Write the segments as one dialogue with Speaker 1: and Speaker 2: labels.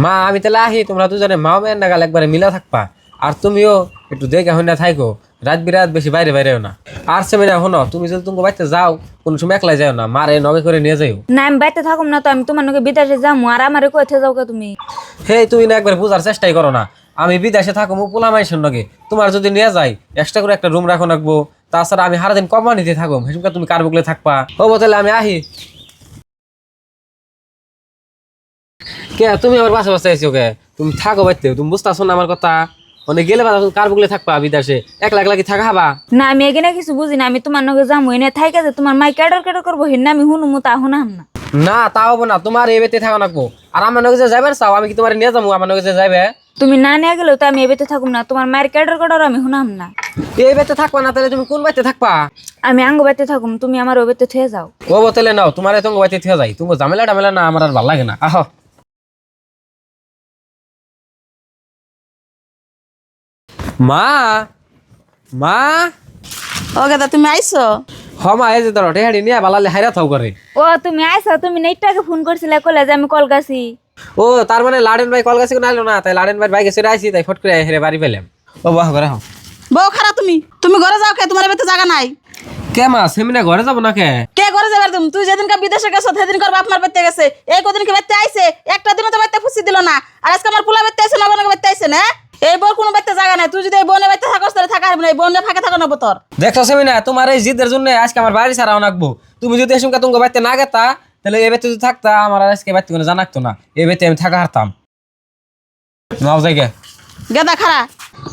Speaker 1: মা আমি তাহলে আহি, তোমরা দুজনে মাও মেয়ের নাগাল একবারে মিলা থাকবা। আর তুমিও একটু দেখে হইনা থাইকো, রাত বিরাত বেশি বাইরে বাইরেও না। আর সেমিনা শোনো, তুমি যদি তুমি বাড়িতে যাও কোনো সময় একলাই যাও না, মারে নগে করে নিয়ে যাও।
Speaker 2: না আমি বাইতে থাকুম না তো, আমি তোমার নাকি বিদেশে যাবো আর আমারে কোথায় যাও তুমি?
Speaker 1: হে তুমি না একবার বুঝার চেষ্টাই করো না, আমি বিদেশে থাকো পোলা মাইসের নগে, তোমার যদি নিয়ে যাই এক্সট্রা করে একটা রুম রাখো রাখবো। তাছাড়া আমি সারাদিন কোম্পানিতে থাকো, হেসুকা তুমি কার বুকলে থাকবা। ও তাহলে আমি আহি। কে তুমি আমার পাশে পাশে আইছো কে? তুমি থাকো বাইতে, তুমি বুঝতেছো না আমার কথা? মানে গেলে বা তুমি কার বুকলে থাকবা বিদেশে, একলা একলা কি থাকা হবা?
Speaker 2: না আমি এখানে কিছু বুঝি না, আমি তোমার নাকি যাবো এনে থাইকে যে তোমার মাই কেডর কেডর করবো হিন্না আমি হুনুমু তা হুনাম না।
Speaker 1: না তা হবো না, তোমার এই বেতে থাকা রাখবো। আর আমার নগে যে যাইবার চাও, আমি কি তোমার নিয়ে যাবো? আমার নগে যে যাইবে
Speaker 2: তুমি না নিয়ে গেলেও তো আমি এ বেতে থাকুম না, তোমার মায়ের কেডর কেডর আমি হুনাম না।
Speaker 1: এই বেতে থাকবা না, তাহলে তুমি কোন বাইতে থাকবা?
Speaker 2: আমি আঙ্গ বাইতে থাকুম, তুমি আমার ও বেতে থুয়ে যাও।
Speaker 1: ও বোতলে নাও, তোমার তোমার বাইতে থেকে যাই। তুমি ঝামেলা টামেলা না, আমার আর ভালো লাগে না। আহ মা, মা।
Speaker 3: ও গেদা তুমি আইছো?
Speaker 1: মা এই যে ধরো টেহাড়ি নিয়ে বালালে হাইরা থাও করে।
Speaker 2: ও তুমি আইসা, তুমি নেটটাকে ফোন করছিলে কলে যে আমি কল গাছি।
Speaker 1: ও তার মানে লাডেন ভাই কল কাছে আইলো না, তাই লাডেন ভাই বাইকে চড়ে আইছি, তাই ফট করে হেরে বাড়ি পেলাম। ও বাহ করে হও।
Speaker 3: বউ খারা তুমি তুমি ঘরে যাও কে? তোমার বেতে জায়গা নাই।
Speaker 1: কে মা, সেমিনা ঘরে যাবো না কে?
Speaker 3: কে ঘরে যাবে তুমি? তুই যেদিনকে বিদেশে গেছো সেদিন কর বাপ মার বেতে গেছে, এই কদিনকে বেতে আইছে, একটা দিনও তো বেতে ফুসি দিল না। আর আজকে আমার পোলা বেতে আইছে, নবনকে বেতে আইছে না। এই বোর কোনো বেতে জায়গা নাই। তুই যদি এই বোনে বেতে থাকস তাহলে থাকা হবে না, এই বোনে ফাঁকে থাকা নেবো তোর।
Speaker 1: দেখছো সেমিনা, তোমার এই জিদের জন্য আজকে আমার বাড়ি ছাড়াও নাকবো। তুমি যদি এসঙ্কা তুমি বাইতে না গেতা, তাহলে এই বেতে যদি থাকতা আমার আর আজকে বাইতে কোনো জানাকতো না। এই বেতে আমি থাকা হারতাম। নাও জায়গা।
Speaker 3: গেদা খারা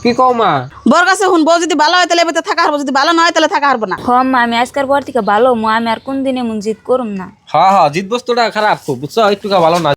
Speaker 1: কি কও মা?
Speaker 3: বোর কাছে হুন, বউ যদি ভালো হয় তাহলে বেতে থাকা হারবো, যদি ভালো না হয় তাহলে থাকা হারবো না।
Speaker 2: মা আমি আজকের পর থেকে ভালো মু, আমি আর কোন দিনে মন জিত করুম না।
Speaker 1: হ্যাঁ হ্যাঁ, জিদ বস্তুটা খারাপ খুব, বুঝছো? একটু ভালো না।